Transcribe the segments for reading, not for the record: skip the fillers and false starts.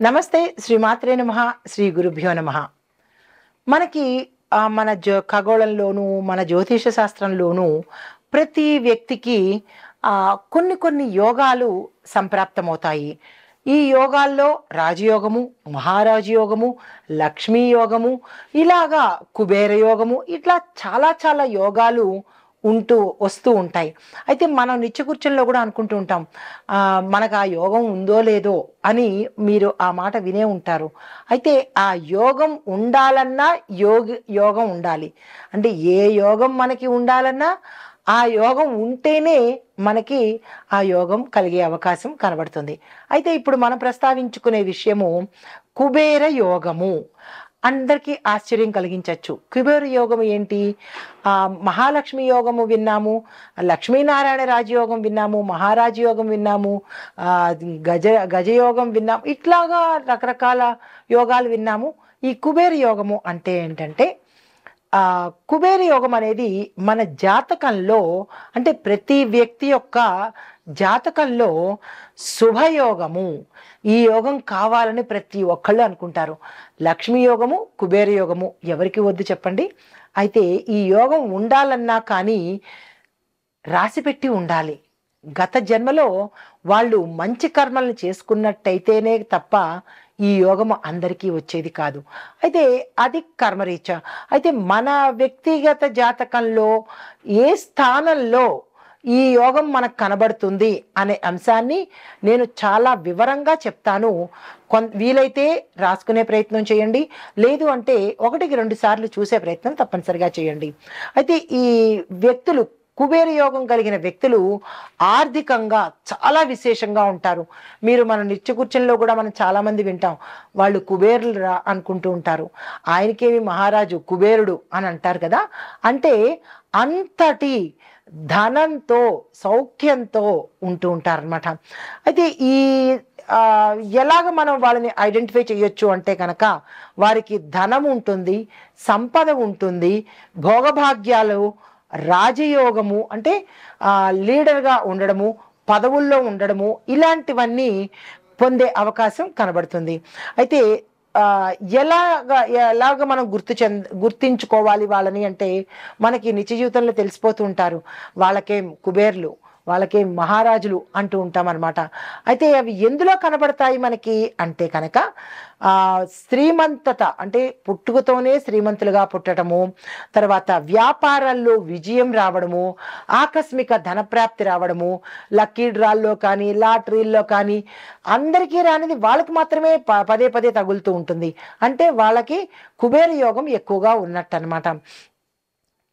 నమస్తే శ్రీమాత్రే నమః శ్రీ గురుభ్యో నమః. మనకి మన ఖగోళంలోనూ మన జ్యోతిష శాస్త్రంలోనూ ప్రతి వ్యక్తికి కొన్ని కొన్ని యోగాలు సంప్రాప్తమవుతాయి. ఈ యోగాల్లో రాజయోగము, మహారాజు యోగము, లక్ష్మీ యోగము, ఇలాగా కుబేర యోగము, ఇట్లా చాలా చాలా యోగాలు వస్తూ ఉంటాయి. అయితే మనం నిత్యకృత్యంలో కూడా అనుకుంటూ ఉంటాం, మనకు ఆ యోగం ఉందో లేదో అని. మీరు ఆ మాట వినే ఉంటారు. అయితే ఆ యోగం ఉండాలన్నా యోగం ఉండాలి. అంటే ఏ యోగం మనకి ఉండాలన్నా ఆ యోగం ఉంటేనే మనకి ఆ యోగం కలిగే అవకాశం కనబడుతుంది. అయితే ఇప్పుడు మనం ప్రస్తావించుకునే విషయము కుబేర యోగము. అందరికీ ఆశ్చర్యం కలిగించవచ్చు. కుబేర యోగం ఏంటి? మహాలక్ష్మి యోగము విన్నాము, లక్ష్మీనారాయణ రాజయోగం విన్నాము, మహారాజు యోగం విన్నాము, గజయోగం విన్నాము, ఇట్లాగా రకరకాల యోగాలు విన్నాము. ఈ కుబేర యోగము అంటే ఏంటంటే, కుబేర యోగం అనేది మన జాతకంలో, అంటే ప్రతి వ్యక్తి యొక్క జాతకంలో శుభయోగము. ఈ యోగం కావాలని ప్రతి ఒక్కళ్ళు అనుకుంటారు. లక్ష్మీ యోగము, కుబేర యోగము ఎవరికి వద్దు చెప్పండి? అయితే ఈ యోగం ఉండాలన్నా కానీ రాసిపెట్టి ఉండాలి. గత జన్మలో వాళ్ళు మంచి కర్మలను చేసుకున్నట్టయితేనే తప్ప ఈ యోగము అందరికీ వచ్చేది కాదు. అయితే అది కర్మరీత్యా. అయితే మన వ్యక్తిగత జాతకంలో ఏ స్థానంలో ఈ యోగం మనకు కనబడుతుంది అనే అంశాన్ని నేను చాలా వివరంగా చెప్తాను. వీలైతే రాసుకునే ప్రయత్నం చేయండి, లేదు అంటే 1-2 సార్లు చూసే ప్రయత్నం తప్పనిసరిగా చేయండి. అయితే ఈ వ్యక్తులు, కుబేర యోగం కలిగిన వ్యక్తులు ఆర్థికంగా చాలా విశేషంగా ఉంటారు. మీరు మన నిత్యకృత్యంలో కూడా మనం చాలామంది వింటాం, వాళ్ళు కుబేరులు రా అనుకుంటూ ఉంటారు. ఆయనకేమి మహారాజు కుబేరుడు అని అంటారు కదా. అంటే అంతటి ధనంతో, సౌఖ్యంతో ఉంటూ ఉంటారనమాట. అయితే ఈ ఎలాగ మనం వాళ్ళని ఐడెంటిఫై చేయొచ్చు అంటే కనుక, వారికి ధనం ఉంటుంది, సంపద ఉంటుంది, భోగభాగ్యాలు, రాజయోగము అంటే లీడర్గా ఉండడము, పదవుల్లో ఉండడము, ఇలాంటివన్నీ పొందే అవకాశం కనబడుతుంది. అయితే ఎలాగ మనం గుర్తించుకోవాలి వాళ్ళని అంటే, మనకి నిత్య జీవితంలో తెలిసిపోతూ ఉంటారు. వాళ్ళకేం కుబేర్లు, వాళ్ళకేం మహారాజులు అంటూ ఉంటాం అనమాట. అయితే అవి ఎందులో కనబడతాయి మనకి అంటే కనుక, శ్రీమంతత అంటే పుట్టుకతోనే శ్రీమంతులుగా పుట్టడము, తర్వాత వ్యాపారాల్లో విజయం రావడము, ఆకస్మిక ధనప్రాప్తి రావడము, లక్కీ డ్రాల్లో కానీ లాటరీల్లో కానీ అందరికీ రానిది వాళ్ళకి మాత్రమే పదే పదే తగులుతూ ఉంటుంది. అంటే వాళ్ళకి కుబేర యోగం ఎక్కువగా ఉన్నట్టు అనమాట.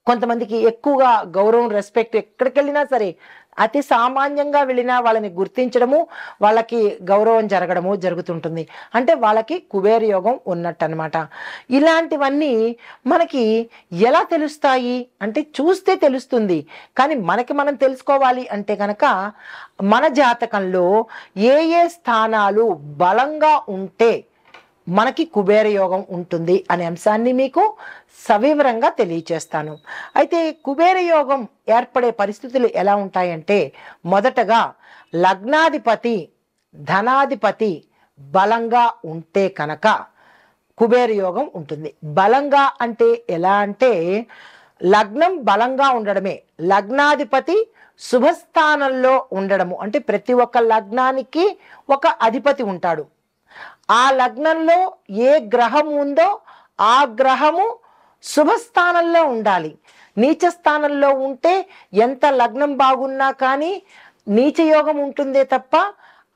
కొంతమందికి ఎక్కువగా గౌరవం, రెస్పెక్ట్, ఎక్కడికి వెళ్ళినా సరే అతి సామాన్యంగా వెళ్ళినా వాళ్ళని గుర్తించడము, వాళ్ళకి గౌరవం జరగడము జరుగుతుంటుంది. అంటే వాళ్ళకి కుబేర యోగం ఉన్నట్టు అనమాట. ఇలాంటివన్నీ మనకి ఎలా తెలుస్తాయి అంటే, చూస్తే తెలుస్తుంది. కానీ మనకి మనం తెలుసుకోవాలి అంటే కనుక, మన జాతకంలో ఏ ఏ స్థానాలు బలంగా ఉంటే మనకి కుబేర యోగం ఉంటుంది అనే అంశాన్ని మీకు సవివరంగా తెలియచేస్తాను. అయితే కుబేర యోగం ఏర్పడే పరిస్థితులు ఎలా ఉంటాయంటే, మొదటగా లగ్నాధిపతి, ధనాధిపతి బలంగా ఉంటే కనుక కుబేర యోగం ఉంటుంది. బలంగా అంటే ఎలా అంటే, లగ్నం బలంగా ఉండడమే, లగ్నాధిపతి శుభస్థానంలో ఉండడము. అంటే ప్రతి ఒక్క లగ్నానికి ఒక అధిపతి ఉంటాడు. ఆ లగ్నంలో ఏ గ్రహం ఉందో ఆ గ్రహము శుభస్థానంలో ఉండాలి. నీచ స్థానంలో ఉంటే ఎంత లగ్నం బాగున్నా కానీ నీచయోగం ఉంటుందే తప్ప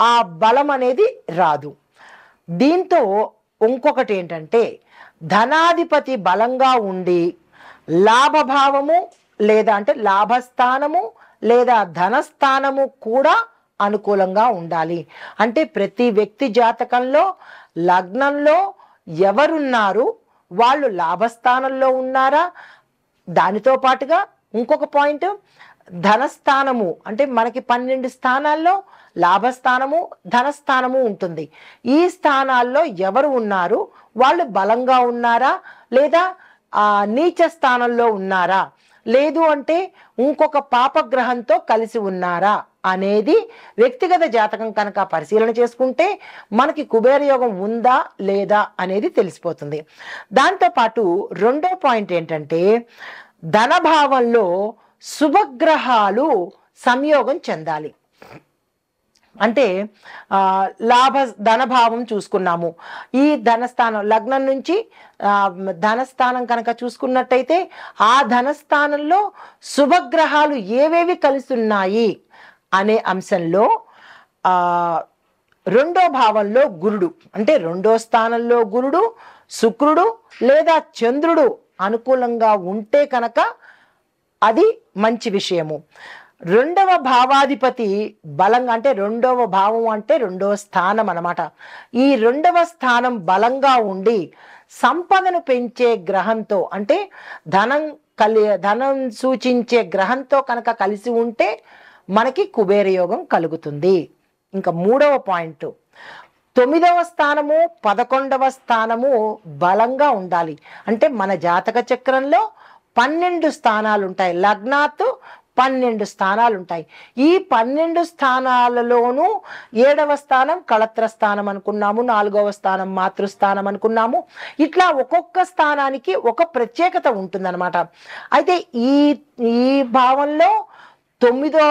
ఆ బలం అనేది రాదు. దీంతో ఇంకొకటి ఏంటంటే, ధనాధిపతి బలంగా ఉండి లాభభావము లేదా అంటే లాభస్థానము లేదా ధనస్థానము కూడా అనుకూలంగా ఉండాలి. అంటే ప్రతి వ్యక్తి జాతకంలో లగ్నంలో ఎవరున్నారు, వాళ్ళు లాభస్థానంలో ఉన్నారా, దానితో పాటుగా ఇంకొక పాయింట్ ధనస్థానము. అంటే మనకి 12 స్థానాల్లో లాభస్థానము, ధనస్థానము ఉంటుంది. ఈ స్థానాల్లో ఎవరు ఉన్నారు, వాళ్ళు బలంగా ఉన్నారా లేదా నీచ స్థానంలో ఉన్నారా, లేదు అంటే ఇంకొక పాపగ్రహంతో కలిసి ఉన్నారా అనేది వ్యక్తిగత జాతకం కనుక పరిశీలన చేసుకుంటే మనకి కుబేర యోగం ఉందా లేదా అనేది తెలిసిపోతుంది. దాంతోపాటు రెండో పాయింట్ ఏంటంటే ధనభావంలో శుభగ్రహాలు సంయోగం చెందాలి. అంటే ధనభావం చూసుకున్నాము. ఈ ధనస్థానం లగ్నం నుంచి ధనస్థానం కనుక చూసుకున్నట్టయితే ఆ ధనస్థానంలో శుభగ్రహాలు ఏవేవి కలుస్తున్నాయి అనే అంశంలో రెండో భావంలో గురుడు, అంటే రెండో స్థానంలో గురుడు, శుక్రుడు లేదా చంద్రుడు అనుకూలంగా ఉంటే కనుక అది మంచి విషయము. రెండవ భావాధిపతి బలంగా, అంటే రెండవ భావం అంటే రెండవ స్థానం అన్నమాట. ఈ రెండవ స్థానం బలంగా ఉండి సంపదను పెంచే గ్రహంతో, అంటే ధనం సూచించే గ్రహంతో కనుక కలిసి ఉంటే మనకి కుబేర యోగం కలుగుతుంది. ఇంకా మూడవ పాయింట్ 9వ స్థానము 11వ స్థానము బలంగా ఉండాలి. అంటే మన జాతక చక్రంలో 12 స్థానాలు ఉంటాయి. లగ్నాత్ 12 స్థానాలు ఉంటాయి. ఈ 12 స్థానాలలోనూ 7వ స్థానం కళత్ర స్థానం అనుకున్నాము, 4వ స్థానం మాతృస్థానం అనుకున్నాము. ఇట్లా ఒక్కొక్క స్థానానికి ఒక ప్రత్యేకత ఉంటుందన్నమాట. అయితే ఈ భావంలో 9వ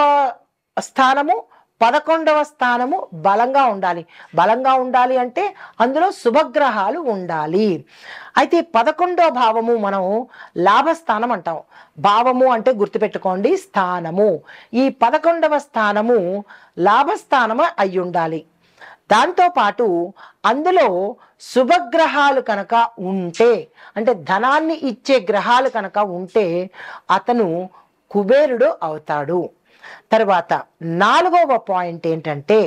స్థానము 11వ స్థానము బలంగా ఉండాలి. బలంగా ఉండాలి అంటే అందులో శుభగ్రహాలు ఉండాలి. అయితే 11వ భావము మనం లాభస్థానం అంటాం. భావము అంటే గుర్తుపెట్టుకోండి స్థానము. ఈ 11వ స్థానము లాభస్థానము అయి ఉండాలి. దాంతోపాటు అందులో శుభగ్రహాలు కనుక ఉంటే, అంటే ధనాన్ని ఇచ్చే గ్రహాలు కనుక ఉంటే అతను కుబేరుడు అవుతాడు. తర్వాత 4వ పాయింట్ ఏంటంటే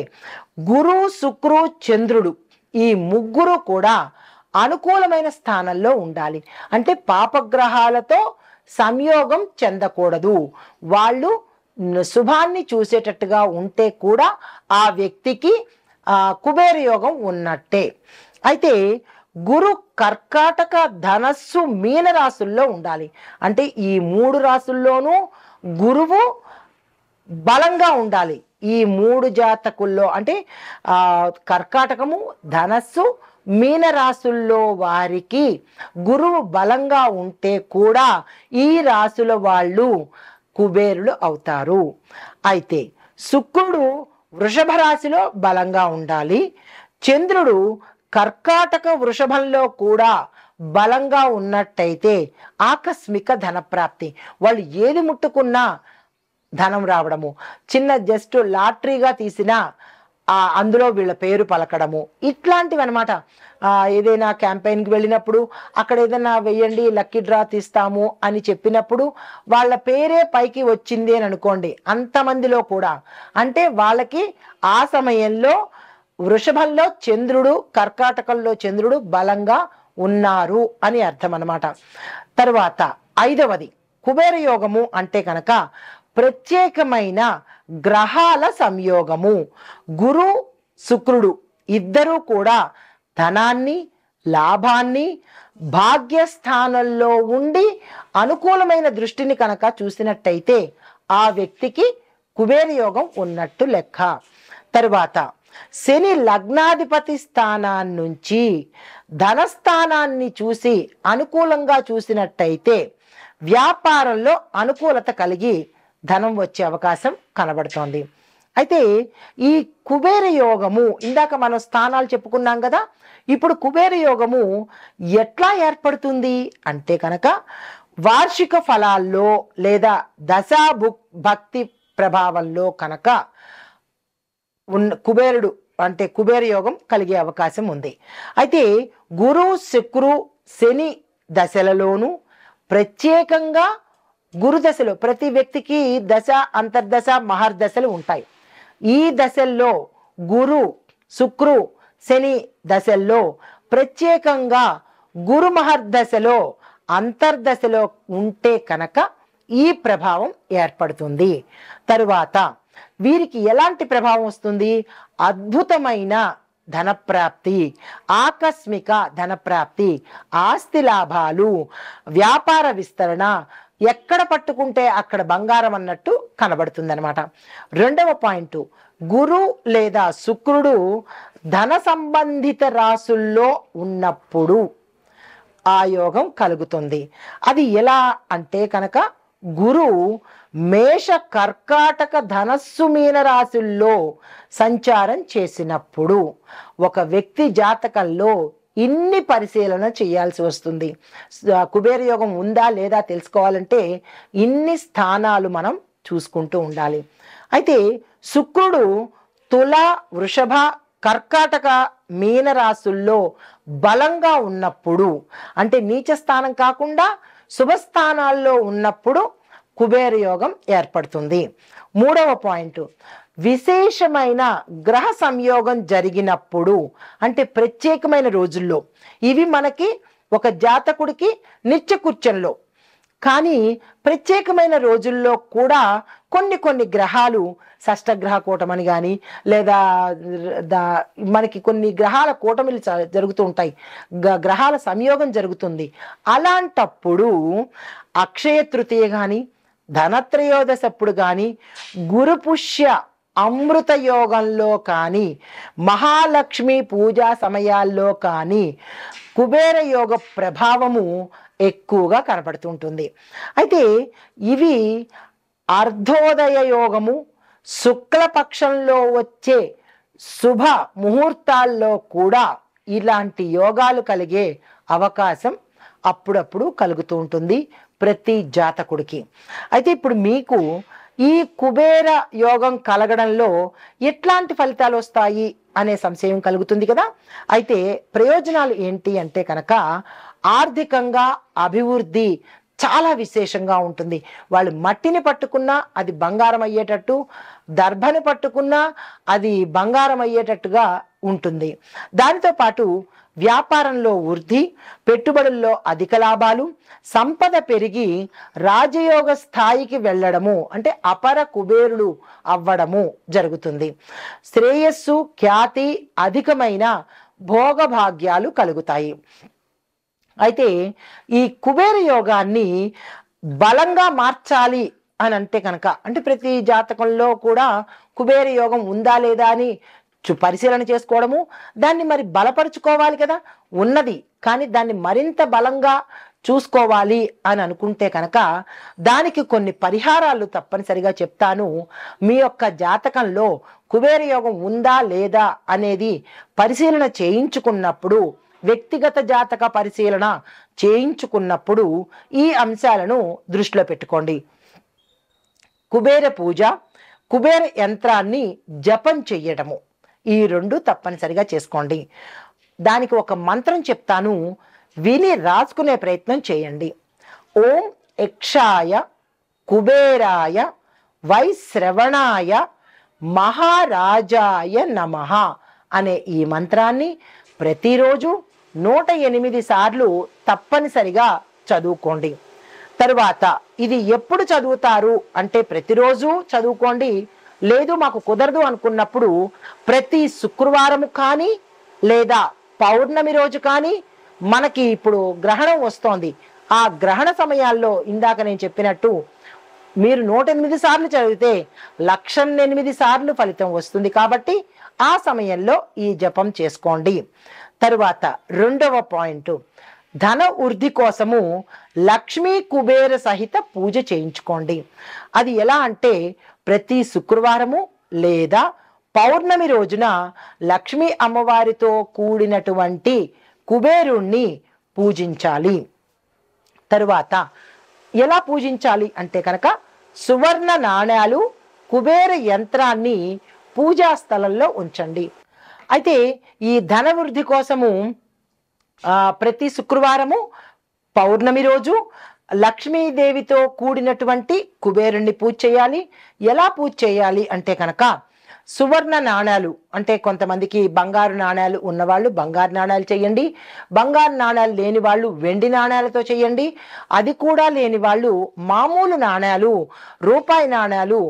గురు, శుక్రు, చంద్రుడు ఈ ముగ్గురు కూడా అనుకూలమైన స్థానంలో ఉండాలి. అంటే పాపగ్రహాలతో సంయోగం చెందకూడదు. వాళ్ళు శుభాన్ని చూసేటట్టుగా ఉంటే కూడా ఆ వ్యక్తికి కుబేర యోగం ఉన్నట్టే. అయితే గురు కర్కాటక, ధనస్సు, మీన రాశుల్లో ఉండాలి. అంటే ఈ 3 రాశుల్లోనూ గురువు బలంగా ఉండాలి. ఈ 3 జాతకుల్లో అంటే కర్కాటకము, ధనస్సు, మీన రాశుల్లో వారికి గురువు బలంగా ఉంటే కూడా ఈ రాశుల వాళ్ళు కుబేరులు అవుతారు. అయితే శుక్రుడు వృషభ రాశిలో బలంగా ఉండాలి. చంద్రుడు కర్కాటక, వృషభంలో కూడా బలంగా ఉన్నట్టయితే ఆకస్మిక ధనప్రాప్తి, వాళ్ళు ఏది ముట్టుకున్నా ధనం రావడము, చిన్న జస్ట్ లాటరీగా తీసిన అందులో వీళ్ళ పేరు పలకడము, ఇట్లాంటివి అనమాట. ఏదైనా క్యాంపెయిన్కి వెళ్ళినప్పుడు అక్కడ ఏదైనా వెయ్యండి లక్కీ డ్రా తీస్తాము అని చెప్పినప్పుడు వాళ్ళ పేరే పైకి వచ్చింది అని అనుకోండి, అంతమందిలో కూడా అంటే వాళ్ళకి ఆ సమయంలో వృషభంలో చంద్రుడు, కర్కాటకంలో చంద్రుడు బలంగా ఉన్నారు అని అర్థం అన్నమాట. తర్వాత 5వది కుబేర యోగము అంటే కనుక ప్రత్యేకమైన గ్రహాల సంయోగము. గురు, శుక్రుడు ఇద్దరూ కూడా ధనాన్ని, లాభాన్ని భాగ్యస్థానంలో ఉండి అనుకూలమైన దృష్టిని కనుక చూసినట్టయితే ఆ వ్యక్తికి కుబేర యోగం ఉన్నట్టు లెక్క. తరువాత శని లగ్నాధిపతి స్థానాన్ని నుంచి ధనస్థానాన్ని చూసి అనుకూలంగా చూసినట్టయితే వ్యాపారంలో అనుకూలత కలిగి ధనం వచ్చే అవకాశం కనబడుతోంది. అయితే ఈ కుబేర యోగము ఇందాక మనం స్థానాలు చెప్పుకున్నాం కదా, ఇప్పుడు కుబేర యోగము ఎట్లా ఏర్పడుతుంది అంటే కనుక వార్షిక ఫలాల్లో లేదా దశా భక్తి ప్రభావంలో కనుక కుబేరుడు అంటే కుబేర యోగం కలిగే అవకాశం ఉంది. అయితే గురు, శుక్రు, శని దశలలోనూ ప్రత్యేకంగా గురు దశలో ప్రతి వ్యక్తికి దశ, అంతర్దశ, మహర్దశలు ఉంటాయి. ఈ దశల్లో గురు, శుక్రు, శని దశల్లో ప్రత్యేకంగా గురు మహర్దశలో, అంతర్దశలో ఉంటే కనుక ఈ ప్రభావం ఏర్పడుతుంది. తరువాత వీరికి ఎలాంటి ప్రభావం వస్తుంది? అద్భుతమైన ధనప్రాప్తి, ఆకస్మిక ధనప్రాప్తి, ఆస్తి లాభాలు, వ్యాపార విస్తరణ, ఎక్కడ పట్టుకుంటే అక్కడ బంగారం అన్నట్టు కనబడుతుంది అనమాట. రెండవ పాయింట్, గురు లేదా శుక్రుడు ధన సంబంధిత రాసుల్లో ఉన్నప్పుడు ఆ యోగం కలుగుతుంది. అది ఎలా అంటే కనుక గురు మేష కర్కాటక ధనస్సు మీన రాశుల్లో సంచారం చేసినప్పుడు ఒక వ్యక్తి జాతకంలో ఇన్ని పరిశీలన చేయాల్సి వస్తుంది. కుబేర యోగం ఉందా లేదా తెలుసుకోవాలంటే ఇన్ని స్థానాలు మనం చూసుకుంటూ ఉండాలి. అయితే శుక్రుడు తుల, వృషభ, కర్కాటక మీన రాశుల్లో బలంగా ఉన్నప్పుడు, అంటే నీచ స్థానం కాకుండా శుభస్థానాల్లో ఉన్నప్పుడు కుబేర యోగం ఏర్పడుతుంది. మూడవ పాయింట్, విశేషమైన గ్రహ సంయోగం జరిగినప్పుడు, అంటే ప్రత్యేకమైన రోజుల్లో. ఇవి మనకి ఒక జాతకుడికి నిత్య కూర్చొనిలో, కానీ ప్రత్యేకమైన రోజుల్లో కూడా కొన్ని గ్రహాలు షష్టగ్రహ కూటమని కానీ లేదా మనకి కొన్ని గ్రహాల కూటమిలు జరుగుతూ ఉంటాయి, గ్రహాల సంయోగం జరుగుతుంది. అలాంటప్పుడు అక్షయ తృతీయ కానీ ధనత్రయోదశప్పుడు కానీ గురుపుష్య అమృత యోగంలో కానీ మహాలక్ష్మి పూజా సమయాల్లో కానీ కుబేర యోగ ప్రభావము ఎక్కువగా కనపడుతుంటుంది. అయితే ఇవి అర్ధోదయ యోగము, శుక్లపక్షంలో వచ్చే శుభ ముహూర్తాల్లో కూడా ఇలాంటి యోగాలు కలిగే అవకాశం అప్పుడప్పుడు కలుగుతూ ఉంటుంది ప్రతి జాతకుడికి. అయితే ఇప్పుడు మీకు ఈ కుబేర యోగం కలగడంలో ఎట్లాంటి ఫలితాలు వస్తాయి అనే సంశయం కలుగుతుంది కదా. అయితే ప్రయోజనాలు ఏంటి అంటే కనుక ఆర్థికంగా అభివృద్ధి చాలా విశేషంగా ఉంటుంది. వాళ్ళు మట్టిని పట్టుకున్నా అది బంగారం అయ్యేటట్టు, దర్భని పట్టుకున్నా అది బంగారం అయ్యేటట్టుగా ఉంటుంది. దానితో పాటు వ్యాపారంలో వృద్ధి, పెట్టుబడుల్లో అధిక లాభాలు, సంపద పెరిగి రాజయోగ స్థాయికి వెళ్ళడము, అంటే అపర కుబేరుడు అవ్వడము జరుగుతుంది. శ్రేయస్సు, ఖ్యాతి, అధికమైన భోగభాగ్యాలు కలుగుతాయి. అయితే ఈ కుబేర యోగాన్ని బలంగా మార్చాలి అని అంటే కనుక, అంటే ప్రతి జాతకంలో కూడా కుబేర యోగం ఉందా లేదా అని పరిశీలన చేసుకోవడము, దాన్ని మరి బలపరుచుకోవాలి కదా. ఉన్నది కానీ దాన్ని మరింత బలంగా చూసుకోవాలి అని అనుకుంటే కనుక దానికి కొన్ని పరిహారాలు తప్పనిసరిగా చెప్తాను. మీ యొక్క జాతకంలో కుబేర యోగం ఉందా లేదా అనేది పరిశీలన చేయించుకున్నప్పుడు, వ్యక్తిగత జాతక పరిశీలన చేయించుకున్నప్పుడు ఈ అంశాలను దృష్టిలో పెట్టుకోండి. కుబేర పూజ, కుబేర యంత్రాన్ని జపం చెయ్యడము, ఈ రెండు తప్పనిసరిగా చేసుకోండి. దానికి ఒక మంత్రం చెప్తాను, విని రాసుకునే ప్రయత్నం చేయండి. ఓం యక్షాయ కుబేరాయ వైశ్రవణాయ మహారాజాయ నమః అనే ఈ మంత్రాన్ని ప్రతిరోజు 108 సార్లు తప్పనిసరిగా చదువుకోండి. తరువాత ఇది ఎప్పుడు చదువుతారు అంటే ప్రతిరోజు చదువుకోండి. లేదు మాకు కుదరదు అనుకున్నప్పుడు ప్రతి శుక్రవారము కానీ లేదా పౌర్ణమి రోజు కానీ, మనకి ఇప్పుడు గ్రహణం వస్తోంది, ఆ గ్రహణ సమయాల్లో ఇందాక నేను చెప్పినట్టు మీరు 108 సార్లు చదివితే 108 సార్లు ఫలితం వస్తుంది. కాబట్టి ఆ సమయంలో ఈ జపం చేసుకోండి. తరువాత రెండవ పాయింట్, ధన వృద్ధి కోసము లక్ష్మీ కుబేర సహిత పూజ చేయించుకోండి. అది ఎలా అంటే ప్రతి శుక్రవారము లేదా పౌర్ణమి రోజున లక్ష్మీ అమ్మవారితో కూడినటువంటి కుబేరుణ్ణి పూజించాలి. తరువాత ఎలా పూజించాలి అంటే కనుక సువర్ణ నాణ్యాలు, కుబేర యంత్రాన్ని పూజా స్థలంలో ఉంచండి. అయితే ఈ ధన వృద్ధి కోసము ప్రతి శుక్రవారము పౌర్ణమి రోజు లక్ష్మీదేవితో కూడినటువంటి కుబేరుణ్ణి పూజ చేయాలి. ఎలా పూజ చేయాలి అంటే కనుక సువర్ణ నాణ్యాలు, అంటే కొంతమందికి బంగారు నాణ్యాలు ఉన్నవాళ్ళు బంగారు నాణ్యాలు చేయండి, బంగారు నాణ్యాలు లేని వాళ్ళు వెండి నాణ్యాలతో చేయండి. అది కూడా లేని వాళ్ళు మామూలు నాణ్యాలు, రూపాయి నాణ్యాలు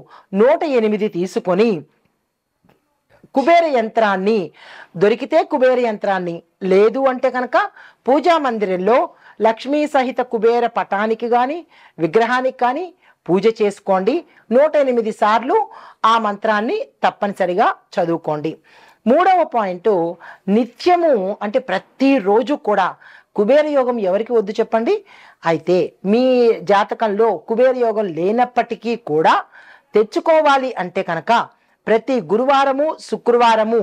108 తీసుకొని కుబేర యంత్రాన్ని దొరికితే కుబేర యంత్రాన్ని, లేదు అంటే కనుక పూజా మందిరంలో లక్ష్మీ సహిత కుబేర పటానికి కానీ విగ్రహానికి కానీ పూజ చేసుకోండి. 108 సార్లు ఆ మంత్రాన్ని తప్పనిసరిగా చదువుకోండి. మూడవ పాయింట్, నిత్యము అంటే ప్రతిరోజు కూడా కుబేర యోగం ఎవరికి వద్దు చెప్పండి? అయితే మీ జాతకంలో కుబేర యోగం లేనప్పటికీ కూడా తెచ్చుకోవాలి అంటే కనుక ప్రతి గురువారము శుక్రవారము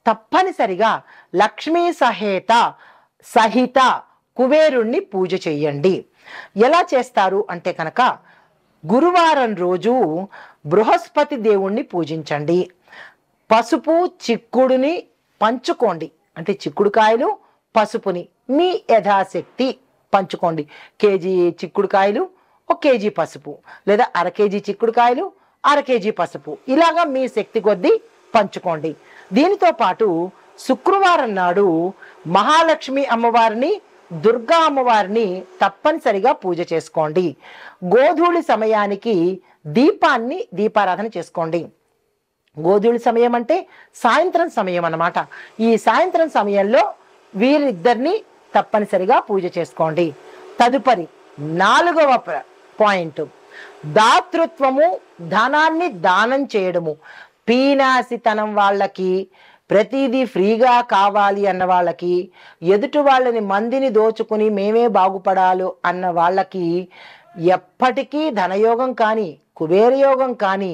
తప్పనిసరిగా లక్ష్మీ సహిత కుబేరుణ్ణి పూజ చెయ్యండి. ఎలా చేస్తారు అంటే కనుక గురువారం రోజు బృహస్పతి దేవుణ్ణి పూజించండి. పసుపు చిక్కుడుని పంచుకోండి. అంటే చిక్కుడుకాయలు పసుపుని మీ యథాశక్తి పంచుకోండి. కేజీ చిక్కుడుకాయలు 1 కేజీ పసుపు, లేదా అర కేజీ చిక్కుడుకాయలు అర కేజీ పసుపు, ఇలాగా మీ శక్తి కొద్దీ పంచుకోండి. దీనితో పాటు శుక్రవారం నాడు మహాలక్ష్మి అమ్మవారిని దుర్గా అమ్మవారిని తప్పనిసరిగా పూజ చేసుకోండి. గోధూళి సమయానికి దీపారాధన చేసుకోండి. గోధూళి సమయం అంటే సాయంత్రం సమయం అన్నమాట. ఈ సాయంత్రం సమయంలో వీరిద్దరిని తప్పనిసరిగా పూజ చేసుకోండి. తదుపరి 4వ పాయింట్, దాతృత్వము, ధనాన్ని దానం చేయడము. పీనాసితనం వాళ్ళకి, ప్రతిదీ ఫ్రీగా కావాలి అన్న వాళ్ళకి, ఎదుటి వాళ్ళని మందిని దోచుకుని మేమే బాగుపడాలి అన్న వాళ్ళకి ఎప్పటికీ ధనయోగం కానీ కుబేరయోగం కానీ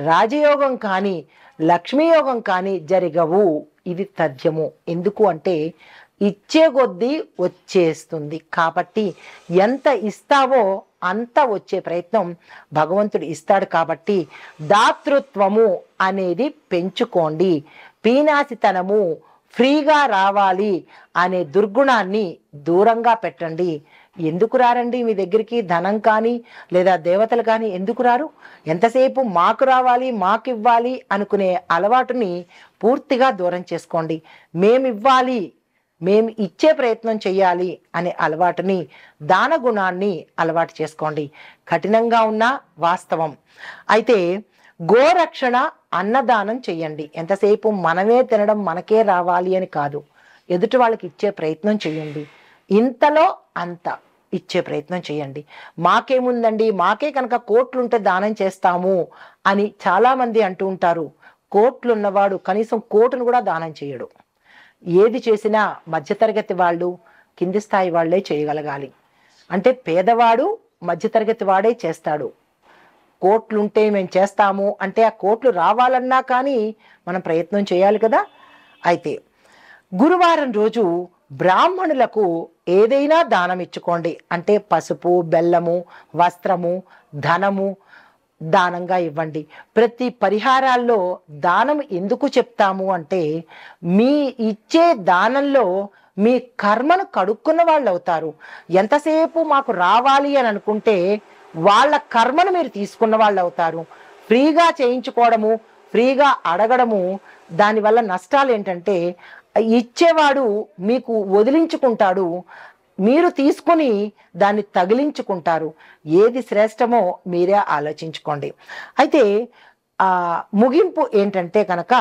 రాజయోగం కానీ లక్ష్మీయోగం కానీ జరగవు. ఇది తథ్యము. ఎందుకు అంటే ఇచ్చే కొద్దీ వచ్చేస్తుంది. కాబట్టి ఎంత ఇస్తావో అంత వచ్చే ప్రయత్నం భగవంతుడు ఇస్తాడు. కాబట్టి దాతృత్వము అనేది పెంచుకోండి. పీనాసితనము, ఫ్రీగా రావాలి అనే దుర్గుణాన్ని దూరంగా పెట్టండి. ఎందుకు రారండి మీ దగ్గరికి? ధనం కానీ లేదా దేవతలు కానీ ఎందుకు రారు? ఎంతసేపు మాకు రావాలి మాకు ఇవ్వాలి అనుకునే అలవాటుని పూర్తిగా దూరం చేసుకోండి. మేమివ్వాలి, మేము ఇచ్చే ప్రయత్నం చెయ్యాలి అనే అలవాటుని, దాన గుణాన్ని అలవాటు చేసుకోండి. కఠినంగా ఉన్న వాస్తవం. అయితే గోరక్షణ, అన్నదానం చెయ్యండి. ఎంతసేపు మనమే తినడం మనకే రావాలి అని కాదు, ఎదుటి వాళ్ళకి ఇచ్చే ప్రయత్నం చెయ్యండి. ఇంతలో అంత ఇచ్చే ప్రయత్నం చేయండి. మాకేముందండి, మాకే కనుక కోట్లుంటే దానం చేస్తాము అని చాలామంది అంటూ ఉంటారు. కోట్లున్నవాడు కనీసం కోటును కూడా దానం చేయడు. ఏది చేసినా మధ్యతరగతి వాళ్ళు, కింది స్థాయి వాళ్ళే చేయగలగాలి. అంటే పేదవాడు మధ్యతరగతి వాడే చేస్తాడు. కోట్లుంటే మేము చేస్తాము అంటే ఆ కోట్లు రావాలన్నా కానీ మనం ప్రయత్నం చేయాలి కదా. అయితే గురువారం రోజు బ్రాహ్మణులకు ఏదైనా దానం ఇచ్చుకోండి. అంటే పసుపు, బెల్లము, వస్త్రము, ధనము దానంగా ఇవ్వండి. ప్రతి పరిహారాల్లో దానం ఎందుకు చెప్తాము అంటే మీ ఇచ్చే దానంలో మీ కర్మను కడుక్కున్న వాళ్ళు అవుతారు. ఎంతసేపు మాకు రావాలి అని అనుకుంటే వాళ్ళ కర్మను మీరు తీసుకున్న వాళ్ళు అవుతారు. ఫ్రీగా చేయించుకోవడము, ఫ్రీగా అడగడము, దానివల్ల నష్టాలు ఏంటంటే ఇచ్చేవాడు మీకు వదిలించుకుంటాడు, మీరు తీసుకొని దాన్ని తగిలించుకుంటారు. ఏది శ్రేష్టమో మీరే ఆలోచించుకోండి. అయితే ముగింపు ఏంటంటే కనుక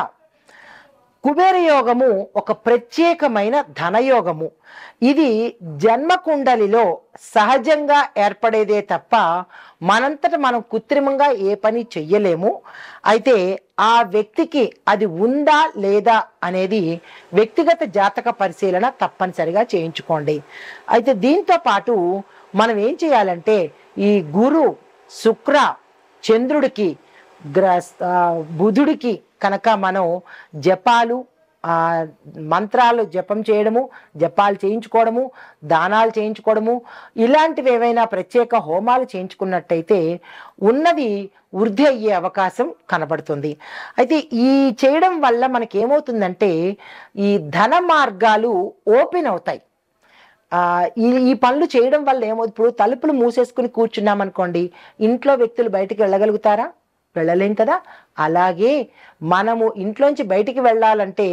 కుబేర యోగము ఒక ప్రత్యేకమైన ధనయోగము. ఇది జన్మకుండలిలో సహజంగా ఏర్పడేదే తప్ప మనంతట మనం కృత్రిమంగా ఏ పని చెయ్యలేము. అయితే ఆ వ్యక్తికి అది ఉందా లేదా అనేది వ్యక్తిగత జాతక పరిశీలన తప్పనిసరిగా చేయించుకోండి. అయితే దీంతో పాటు మనం ఏం చేయాలంటే ఈ గురు, శుక్ర, చంద్రుడికి, బుధుడికి కనుక మనం జపాలు, మంత్రాలు జపం చేయడము, జపాలు చేయించుకోవడము, దానాలు చేయించుకోవడము, ఇలాంటివి ఏవైనా ప్రత్యేక హోమాలు చేయించుకున్నట్టయితే ఉన్నది వృద్ధి అయ్యే అవకాశం కనబడుతుంది. అయితే ఈ చేయడం వల్ల మనకి ఏమవుతుందంటే ఈ ధన మార్గాలు ఓపెన్ అవుతాయి. ఈ పనులు చేయడం వల్ల ఏమవుతుంది, ఇప్పుడు తలుపులు మూసేసుకుని కూర్చున్నాం అనుకోండి, ఇంట్లో వ్యక్తులు బయటికి వెళ్ళగలుగుతారా? వెళ్ళలేం కదా. అలాగే మనము ఇంట్లోంచి బయటికి వెళ్ళాలంటే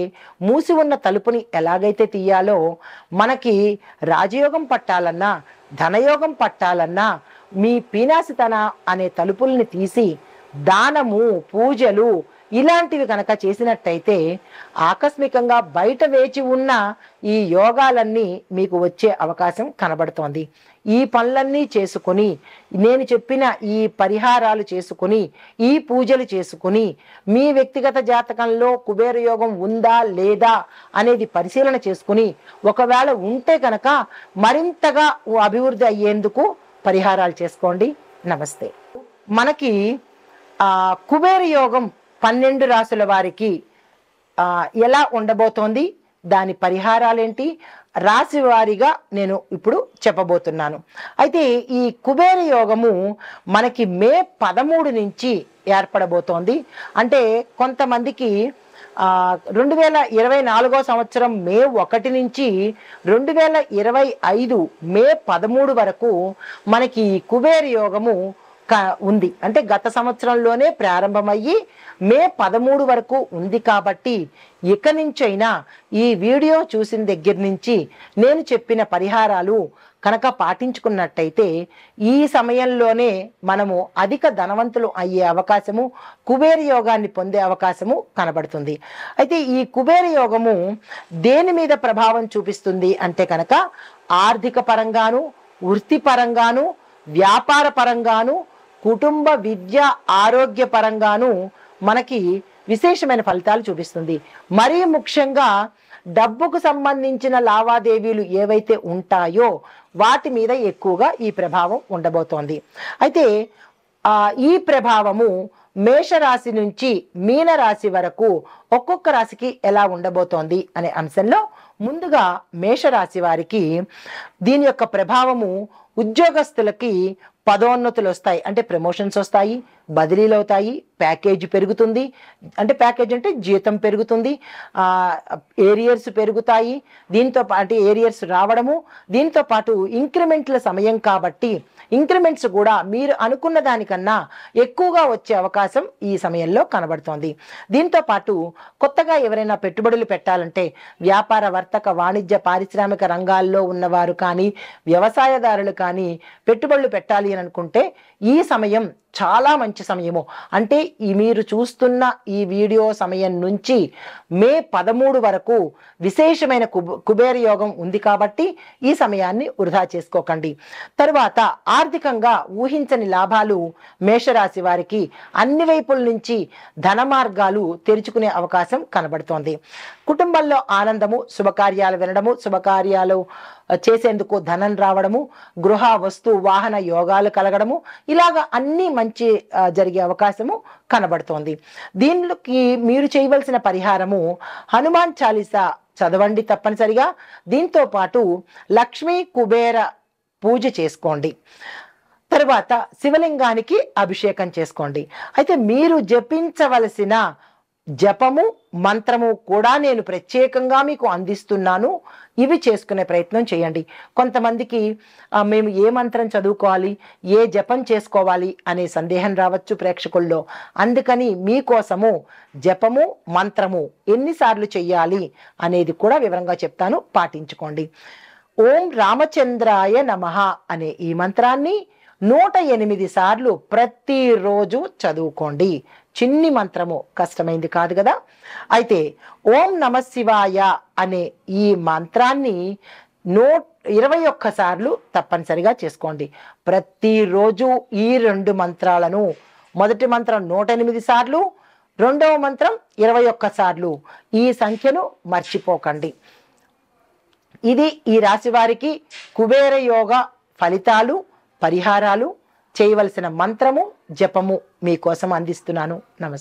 మూసి ఉన్న తలుపుని ఎలాగైతే తీయాలో, మనకి రాజయోగం పట్టాలన్నా ధనయోగం పట్టాలన్నా మీ పీనాసితన అనే తలుపుల్ని తీసి దానము, పూజలు ఇలాంటివి కనుక చేసినట్టయితే ఆకస్మికంగా బయట వేచి ఉన్న ఈ యోగాలన్నీ మీకు వచ్చే అవకాశం కనబడుతోంది. ఈ పనులన్నీ చేసుకొని, నేను చెప్పిన ఈ పరిహారాలు చేసుకొని, ఈ పూజలు చేసుకొని, మీ వ్యక్తిగత జాతకంలో కుబేర యోగం ఉందా లేదా అనేది పరిశీలన చేసుకుని, ఒకవేళ ఉంటే కనుక మరింతగా అభివృద్ధి అయ్యేందుకు పరిహారాలు చేసుకోండి. నమస్తే. మనకి కుబేర యోగం 12 రాసుల వారికి ఎలా ఉండబోతోంది, దాని పరిహారాలేంటి, రాశి వారీగా నేను ఇప్పుడు చెప్పబోతున్నాను. అయితే ఈ కుబేర యోగము మనకి మే 13 నుంచి ఏర్పడబోతోంది. అంటే కొంతమందికి 2024 సంవత్సరం మే 1 నుంచి 2025 మే 13 వరకు మనకి కుబేర యోగము ఉంది. అంటే గత సంవత్సరంలోనే ప్రారంభమయ్యి మే 13 వరకు ఉంది. కాబట్టి ఇక నుంచైనా ఈ వీడియో చూసిన దగ్గర నుంచి నేను చెప్పిన పరిహారాలు కనుక పాటించుకున్నట్టయితే ఈ సమయంలోనే మనము అధిక ధనవంతులు అయ్యే అవకాశము, కుబేర యోగాన్ని పొందే అవకాశము కనబడుతుంది. అయితే ఈ కుబేర యోగము దేని మీద ప్రభావం చూపిస్తుంది అంటే కనుక ఆర్థిక పరంగాను, వృత్తిపరంగాను, వ్యాపార పరంగాను, కుటుంబ విద్య ఆరోగ్య పరంగాను మనకి విశేషమైన ఫలితాలు చూపిస్తుంది. మరీ ముఖ్యంగా డబ్బుకు సంబంధించిన లావాదేవీలు ఏవైతే ఉంటాయో వాటి మీద ఎక్కువగా ఈ ప్రభావం ఉండబోతోంది. అయితే ఈ ప్రభావము మేషరాశి నుంచి మీనరాశి వరకు ఒక్కొక్క రాశికి ఎలా ఉండబోతోంది అనే అంశంలో ముందుగా మేషరాశి వారికి దీని యొక్క ప్రభావము ఉద్యోగస్తులకి పదోన్నతులు వస్తాయి, అంటే ప్రమోషన్స్ వస్తాయి, బదిలీలు అవుతాయి, ప్యాకేజ్ పెరుగుతుంది. అంటే ప్యాకేజ్ అంటే జీతం పెరుగుతుంది, ఏరియర్స్ పెరుగుతాయి. దీంతో పాటు ఏరియర్స్ రావడము, దీంతో పాటు ఇంక్రిమెంట్ల సమయం కాబట్టి ఇంక్రిమెంట్స్ కూడా మీరు అనుకున్న దానికన్నా ఎక్కువగా వచ్చే అవకాశం ఈ సమయంలో కనబడుతోంది. దీంతో పాటు కొత్తగా ఎవరైనా పెట్టుబడులు పెట్టాలంటే వ్యాపార వర్తక వాణిజ్య పారిశ్రామిక రంగాల్లో ఉన్నవారు కానీ వ్యవసాయదారులు కానీ పెట్టుబడులు పెట్టాలి అని అనుకుంటే ఈ సమయం చాలా మంచి సమయము. అంటే మీరు చూస్తున్న ఈ వీడియో సమయం నుంచి మే 13 వరకు విశేషమైన కుబేర యోగం ఉంది. కాబట్టి ఈ సమయాన్ని వృధా చేసుకోకండి. తరువాత ఆర్థికంగా ఊహించని లాభాలు మేషరాశి వారికి అన్ని వైపుల నుంచి ధన మార్గాలు తెరుచుకునే అవకాశం కనబడుతోంది. కుటుంబంలో ఆనందము, శుభకార్యాలు వినడము, శుభకార్యాలు చేసేందుకు ధనం రావడము, గృహ వస్తు వాహన యోగాలు కలగడము, ఇలాగా అన్ని మంచి జరిగే అవకాశము కనబడుతోంది. దీనికి మీరు చేయవలసిన పరిహారము హనుమాన్ చాలీసా చదవండి తప్పనిసరిగా. దీంతో పాటు లక్ష్మీ కుబేర పూజ చేసుకోండి. తరువాత శివలింగానికి అభిషేకం చేసుకోండి. అయితే మీరు జపించవలసిన జపము మంత్రము కూడా నేను ప్రత్యేకంగా మీకు అందిస్తున్నాను. ఇవి చేసుకునే ప్రయత్నం చేయండి. కొంతమందికి మేము ఏ మంత్రం చదువుకోవాలి, ఏ జపం చేసుకోవాలి అనే సందేహం రావచ్చు ప్రేక్షకుల్లో. అందుకని మీకోసము జపము మంత్రము ఎన్నిసార్లు చెయ్యాలి అనేది కూడా వివరంగా చెప్తాను, పాటించుకోండి. ఓం రామచంద్రాయ నమః అనే ఈ మంత్రాన్ని 108 సార్లు ప్రతిరోజు చదువుకోండి. చిన్ని మంత్రము, కష్టమైంది కాదు కదా. అయితే ఓం నమ శివాయ అనే ఈ మంత్రాన్ని 121 సార్లు తప్పనిసరిగా చేసుకోండి. ప్రతిరోజు ఈ 2 మంత్రాలను, మొదటి మంత్రం 108 సార్లు, రెండవ మంత్రం 21 సార్లు, ఈ సంఖ్యను మర్చిపోకండి. ఇది ఈ రాశి వారికి కుబేర యోగ ఫలితాలు, పరిహారాలు, చేయవలసిన మంత్రము జపము మీకోసం అందిస్తున్నాను. నమస్తే.